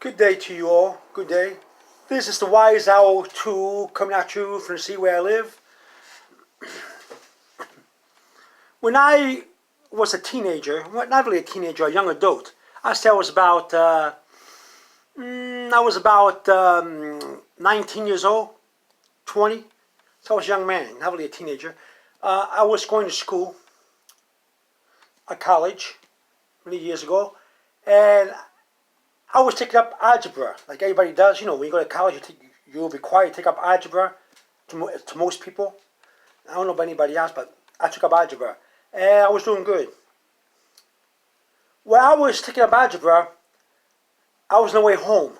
Good day to you all. Good day. This is the Wise Owl 2 coming at you from the sea where I live. When I was a teenager, well, not really a teenager, a young adult, I say I was about 19 years old, 20. So I was a young man, not really a teenager. I was going to school, a college, many years ago, and I was taking up algebra, like everybody does. You know, when you go to college, you're required to take up algebra to most people. I don't know about anybody else, but I took up algebra, and I was doing good. When I was taking up algebra, I was on the way home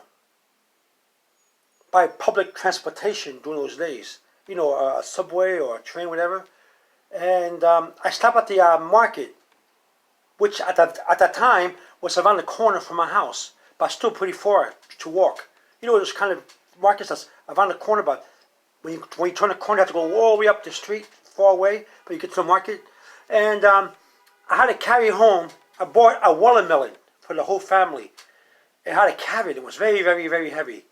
by public transportation during those days. You know, a subway or a train, whatever. And I stopped at the market, which at that time was around the corner from my house, but still pretty far to walk. You know, those kind of markets that's around the corner, but when you turn the corner, you have to go all the way up the street, far away, but you get to the market. And I had to carry home. I bought a watermelon for the whole family. And I had to carry it. It was very, very, very heavy.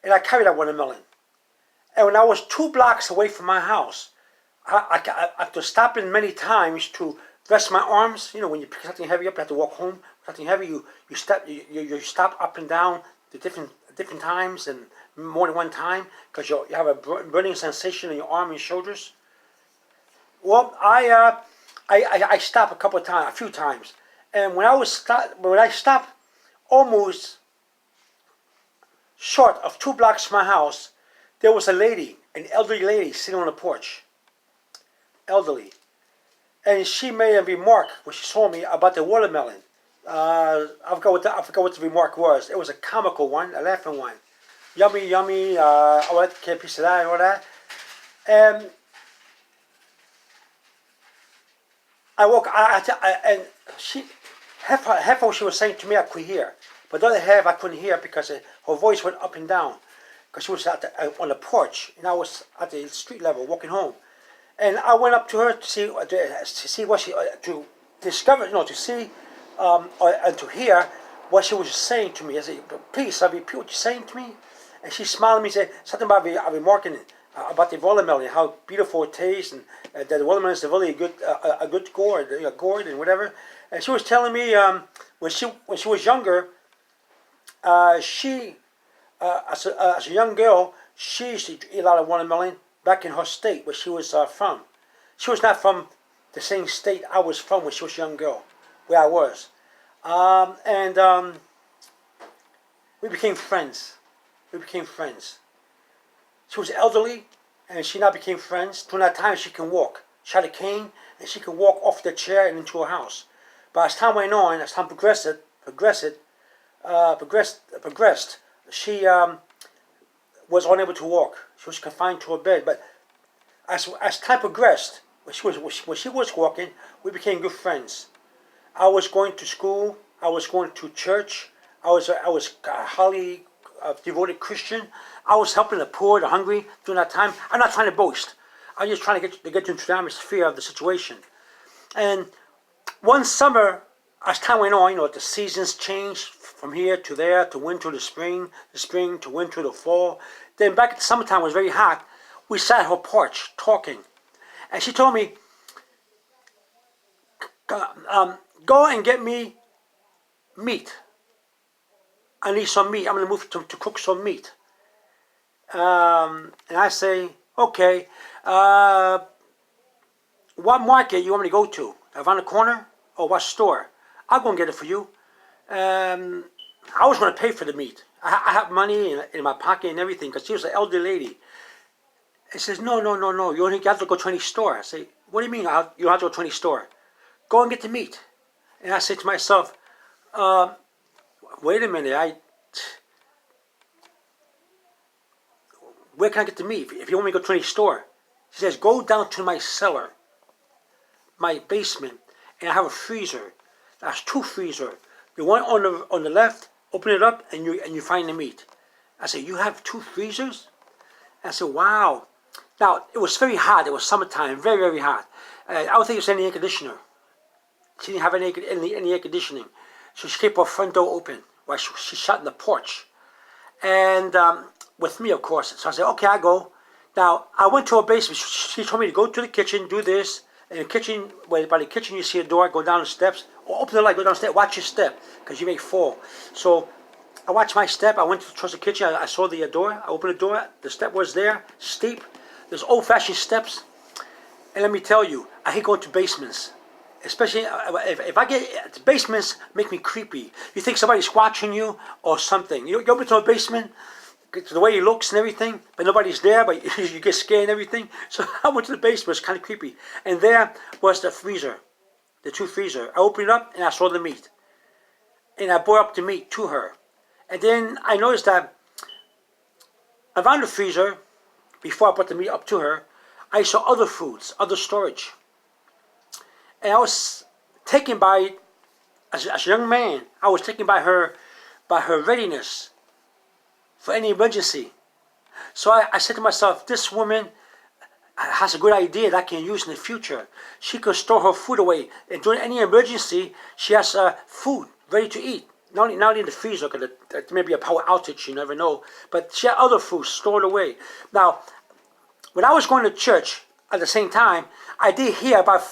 And I carried that watermelon. And when I was 2 blocks away from my house, after stopping many times to rest my arms, you know, when you pick something heavy up, you have to walk home. Something heavy, you stop up and down the different times and more than one time because you have a burning sensation in your arm and shoulders. Well, I stopped a few times, and when I stopped, almost short of 2 blocks from my house, there was a lady, an elderly lady, sitting on the porch. Elderly. And she made a remark when she saw me about the watermelon. I forgot what the remark was. It was a comical one, a laughing one. Yummy, yummy, I want to get a piece of that and all that. And and she, half of what she was saying to me I could hear. But the other half I couldn't hear because her voice went up and down. Because she was on the porch, and I was at the street level walking home. And I went up to her to see what she to discover, you know, to see and to hear what she was saying to me. I said, "Please, I repeat what you're saying to me." And she smiled at me and said something about remarking about the watermelon, how beautiful it tastes, and that the watermelon is really a good gourd, and whatever. And she was telling me when she was younger, she as a young girl, she used to eat a lot of watermelon back in her state where she was from. She was not from the same state I was from when she was a young girl, where I was. We became friends. She was elderly, and she and I became friends. During that time, she can walk. She had a cane, and she could walk off the chair and into her house. But as time went on, as time progressed, she was unable to walk. She was confined to her bed. But as time progressed, when she was walking, we became good friends. I was going to school. I was going to church. I was a highly devoted Christian. I was helping the poor, the hungry during that time. I'm not trying to boast. I'm just trying to get into the atmosphere of the situation. And one summer, as time went on, you know, the seasons changed from here to there, to winter to spring to winter to fall. Then back at the summertime, it was very hot. We sat at her porch talking. And she told me, go and get me meat. I need some meat. I'm going to move to cook some meat. And I say, okay, what market you want me to go to? Around the corner? Or what store? I'll go and get it for you. I was going to pay for the meat. I have money in my pocket and everything because she was an elderly lady. He says, no. You only have to go to any store. I say, what do you mean you have to go to any store? Go and get the meat. And I say to myself, wait a minute. Where can I get the meat if you want me to go to any store? She says, go down to my cellar, my basement, and I have a freezer. That's 2 freezers. The one on the left, open it up, and you find the meat. I said, you have 2 freezers? I said, wow. Now, it was very hot. It was summertime, very, very hot. I don't think it was any air conditioner. She didn't have any air conditioning. So she kept her front door open Well, she shot in the porch. And with me, of course. So I said, okay, I go. Now, I went to her basement. She told me to go to the kitchen, do this. In the kitchen, by the kitchen, you see a door, go down the steps, or open the light, go down the steps, watch your step, because you may fall. So I watched my step. I went towards the kitchen. I saw the door. I opened the door. The step was there, steep. There's old-fashioned steps. And let me tell you, I hate going to basements. Especially if I get basements, make me creepy. You think somebody's watching you or something. You go into a basement, the way it looks and everything, but nobody's there, but you get scared and everything. So I went to the basement. It's kind of creepy. And there was the freezer, the two freezer. I opened it up and I saw the meat. And I brought up the meat to her. And then I noticed that around the freezer, before I brought the meat up to her, I saw other foods, other storage. And I was taken by, as a young man, I was taken by her readiness for any emergency. So I said to myself, this woman has a good idea that I can use in the future. She could store her food away. And during any emergency, she has food ready to eat. Not only in the freezer, because there may be a power outage, you never know. But she had other food stored away. Now, when I was going to church at the same time, I did hear about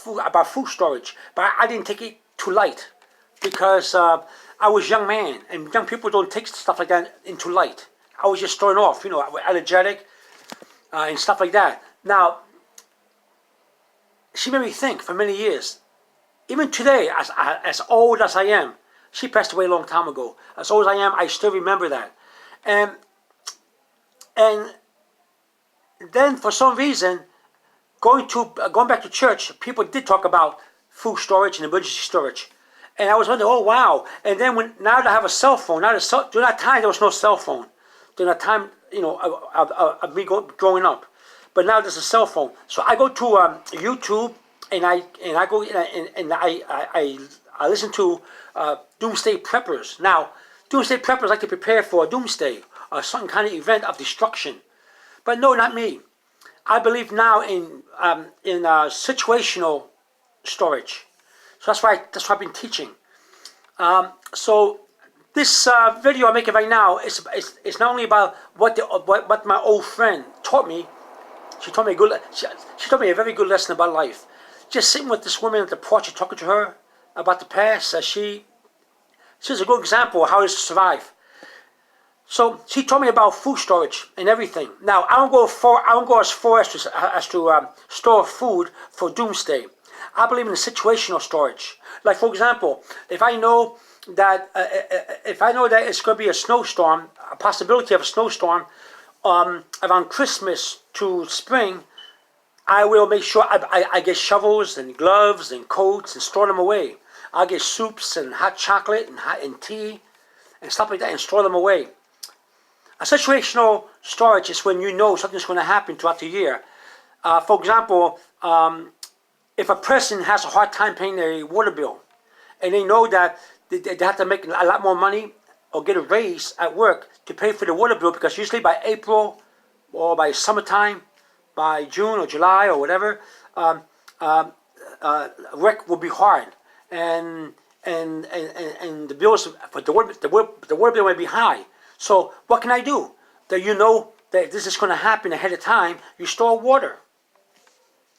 food storage, but I didn't take it too light because I was a young man, and young people don't take stuff like that into light. I was just throwing off, energetic and stuff like that. Now, she made me think for many years. Even today, as old as I am, she passed away a long time ago. As old as I am, I still remember that. And then for some reason, going back to church, people did talk about food storage and emergency storage. And I was wondering, oh wow. And then now that I have a cell phone, during that time there was no cell phone. During that time, of me growing up. But now there's a cell phone. So I go to YouTube and I go and I listen to doomsday preppers. Now, doomsday preppers like to prepare for a doomsday or some kind of event of destruction. But no, not me. I believe now in situational storage. So that's why I've been teaching. So this video I'm making right now is not only about what my old friend taught me. She taught me she taught me a very good lesson about life. Just sitting with this woman at the porch and talking to her about the past. She's a good example of how to survive. So she told me about food storage and everything. Now I don't go as far as to store food for doomsday. I believe in the situational storage. Like for example, if I know that it's going to be a snowstorm, a possibility of a snowstorm around Christmas to spring, I will make sure I get shovels and gloves and coats and store them away. I'll get soups and hot chocolate and tea and stuff like that and store them away. A situational storage is when you know something's going to happen throughout the year. For example, if a person has a hard time paying their water bill and they know that they have to make a lot more money or get a raise at work to pay for the water bill, because usually by April or by summertime, by June or July or whatever, work will be hard, and the bills for the water bill may be high. So what can I do? That you know that this is going to happen ahead of time. You store water.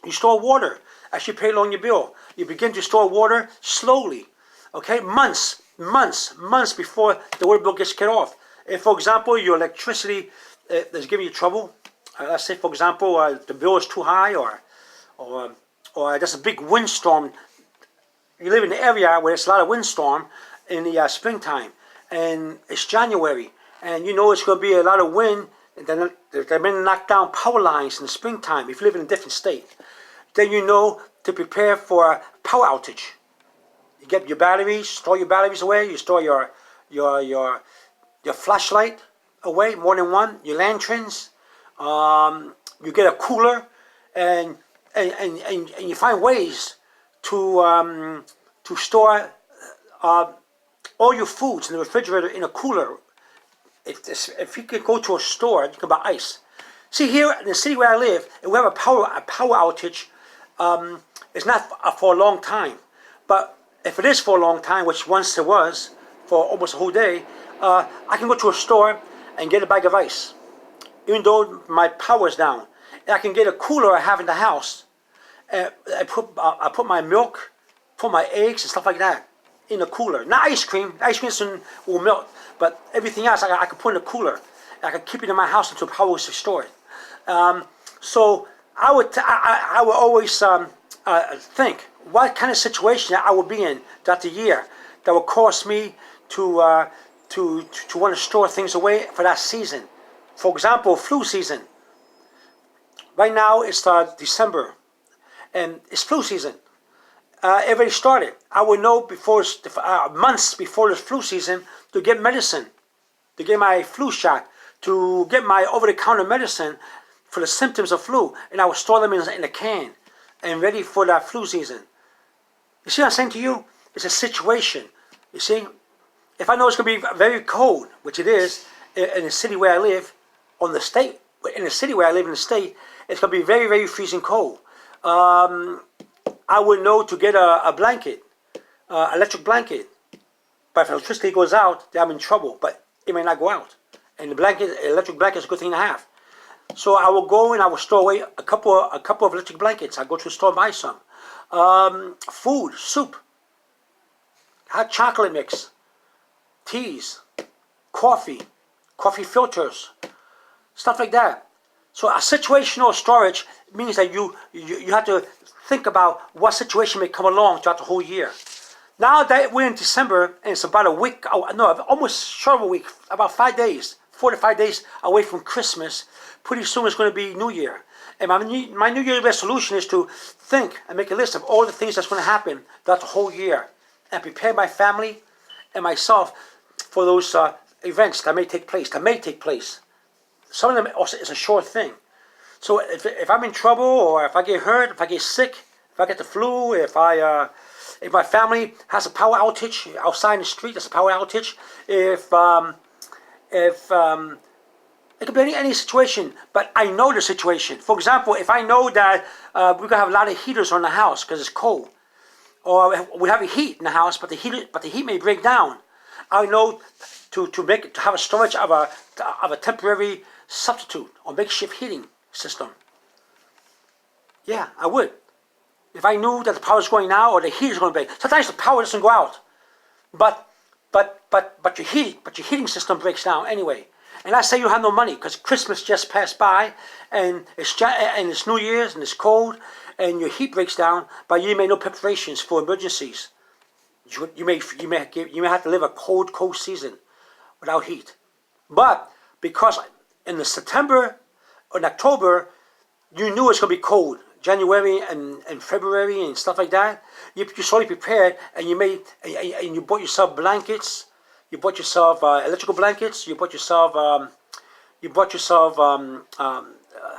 You store water as you pay along your bill. You begin to store water slowly. Okay, months before the water bill gets cut off. If, for example, your electricity is giving you trouble, let's say, for example, the bill is too high, or there's a big windstorm. You live in an area where there's a lot of windstorm in the springtime, and it's January, and you know it's going to be a lot of wind, and then they're going to knock down power lines in the springtime. If you live in a different state, then you know to prepare for a power outage. You get your batteries, store your batteries away. You store your flashlight away, more than one. Your lanterns. You get a cooler, and you find ways to store all your foods in the refrigerator in a cooler. If you can go to a store, you can buy ice. See, here in the city where I live, if we have a power outage, it's not for a long time. But if it is for a long time, which once it was, for almost a whole day, I can go to a store and get a bag of ice, even though my power is down. And I can get a cooler I have in the house. And I put my milk, put my eggs and stuff like that in a cooler. Not ice cream. Ice cream will melt, but everything else I can put in a cooler. And I can keep it in my house until power is restored. So I would always think what kind of situation I would be in throughout the year that would cause me to want to store things away for that season. For example, flu season. Right now it's December, and it's flu season. It already started. I would know before months before the flu season to get medicine, to get my flu shot, to get my over-the-counter medicine for the symptoms of flu, and I would store them in a can and ready for that flu season. You see what I'm saying to you? It's a situation. You see, if I know it's going to be very cold, which it is in the city where I live, in the state in the state, it's going to be very, very freezing cold. I would know to get a blanket, electric blanket. But if electricity goes out, then I'm in trouble. But it may not go out, and electric blanket is a good thing to have. So I will go and I will store away a couple of electric blankets. I go to the store and buy some. Food, soup, hot chocolate mix, teas, coffee filters, stuff like that. So a situational storage means that you have to think about what situation may come along throughout the whole year. Now that we're in December and it's about a week, almost short of a week, about 5 days, 4 to 5 days away from Christmas, pretty soon it's going to be New Year. And my New Year resolution is to think and make a list of all the things that's going to happen throughout the whole year and prepare my family and myself for those events that may take place. Some of them also is a sure thing. So if I'm in trouble, or if I get hurt, if I get sick, if I get the flu, if my family has a power outage outside in the street, there's a power outage. If it could be any situation, but I know the situation. For example, if I know that we're gonna have a lot of heaters on the house because it's cold, or we have a heat in the house, but the heat may break down, I know to have a storage of a temporary substitute or makeshift heating system. Yeah, I would. If I knew that the power is going out or the heat is going to break. Sometimes the power doesn't go out, but your heating system breaks down anyway. And let's say you have no money because Christmas just passed by, and it's New Year's and it's cold, and your heat breaks down, but you made no preparations for emergencies. You may have to live a cold season without heat. But because in the September or in October, you knew it's going to be cold, January and February and stuff like that, you're slowly prepared, and you bought yourself blankets, you bought yourself electrical blankets, you bought yourself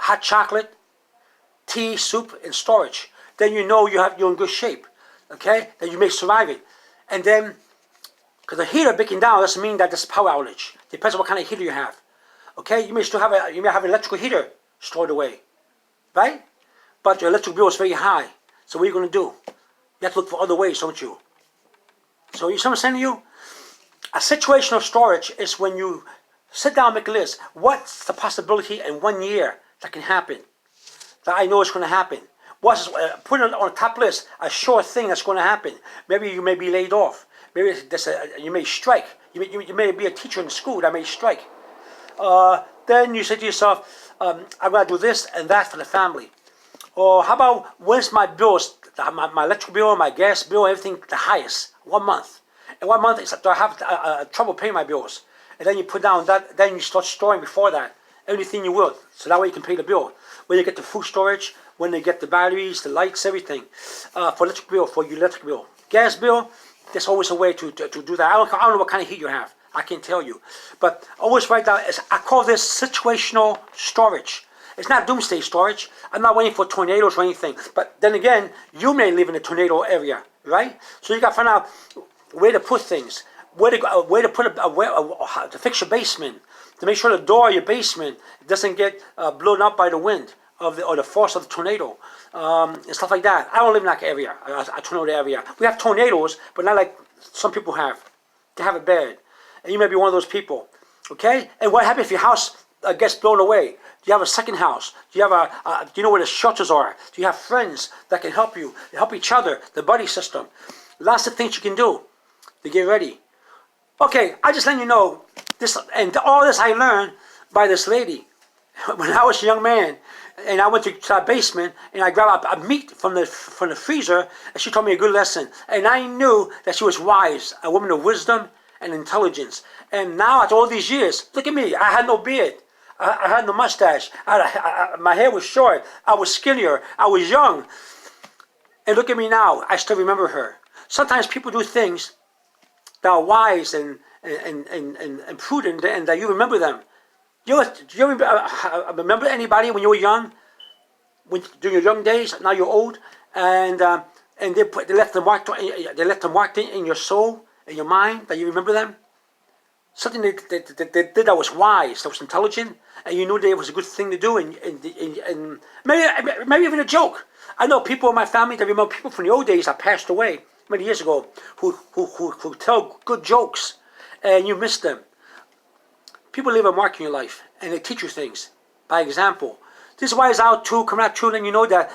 hot chocolate, tea, soup, and storage. Then you know you're in good shape, okay? That you may survive it. And then, because the heater breaking down doesn't mean that there's a power outage. Depends on what kind of heater you have. Okay, you may have an electrical heater stored away, right? But your electric bill is very high. So what are you going to do? You have to look for other ways, don't you? So you see what I'm saying to you? A situational storage is when you sit down and make a list. What's the possibility in 1 year that can happen? That I know it's going to happen. Put it on the top list, a sure thing that's going to happen. Maybe you may be laid off. Maybe you may strike. You may be a teacher in the school that may strike. Then you say to yourself, I'm going to do this and that for the family. Or how about when's my bills, my electric bill, my gas bill, everything the highest? 1 month. And 1 month is I have trouble paying my bills. And then you put down that, then you start storing before that, everything you will. So that way you can pay the bill. When you get the food storage, when you get the batteries, the lights, everything. For electric bill, for your electric bill. Gas bill, there's always a way to do that. I don't know what kind of heat you have. I can't tell you. But always write down, I call this situational storage. It's not doomsday storage. I'm not waiting for tornadoes or anything. But then again, you may live in a tornado area, right? So you got to find out where to put things, where to fix your basement, to make sure the door of your basement doesn't get blown up by the wind or the force of the tornado, and stuff like that. I don't live in that area, a tornado area. We have tornadoes, but not like some people have. to have it bad. And you may be one of those people. Okay? And what happens if your house gets blown away? Do you have a second house? Do you have do you know where the shelters are? Do you have friends that can help you, help each other, the buddy system? Lots of things you can do to get ready. Okay, I just let you know this, and all this I learned by this lady when I was a young man, and I went to the basement and I grabbed a meat from the freezer, and she told me a good lesson, and I knew that she was wise, a woman of wisdom and intelligence. And now after all these years, look at me. I had no beard. I had no mustache. My hair was short. I was skinnier. I was young. And look at me now. I still remember her. Sometimes people do things that are wise and prudent, and that you remember them. Do you remember anybody when you were young? During your young days, now you're old, and they left the mark in your soul, in your mind, that you remember them. Something they did that was wise, that was intelligent, and you knew that it was a good thing to do, and maybe even a joke. I know people in my family that remember people from the old days that passed away many years ago who tell good jokes, and you miss them. People leave a mark in your life, and they teach you things by example. This is why it's coming out true, and you know that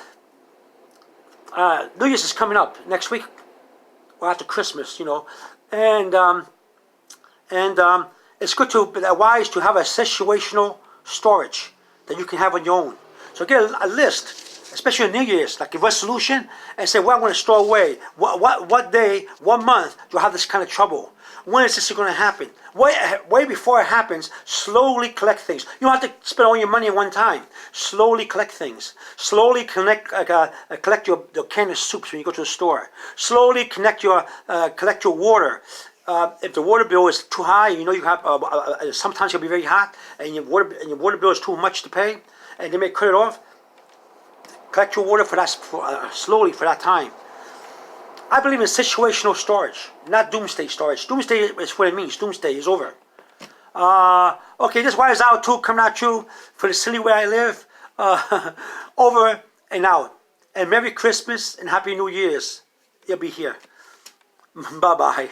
New Year's is coming up next week, or after Christmas, you know, and it's good wise to have a situational storage that you can have on your own. So get a list, especially on New Year's, like a resolution, and say, well, I want to store away. What day, what month do I have this kind of trouble? When is this going to happen? Way before it happens, slowly collect things. You don't have to spend all your money at one time. Slowly collect things. Slowly collect your can of soups when you go to the store. Slowly collect your water. If the water bill is too high, you know you have sometimes it'll be very hot, and your water bill is too much to pay, and they may cut it off. Collect your water slowly for that time. I believe in situational storage, not doomsday storage. Doomsday is what it means. Doomsday is over. Okay, this wire is out too, coming out true for the city where I live. Over and out. And Merry Christmas and Happy New Year's. You'll be here. Bye-bye.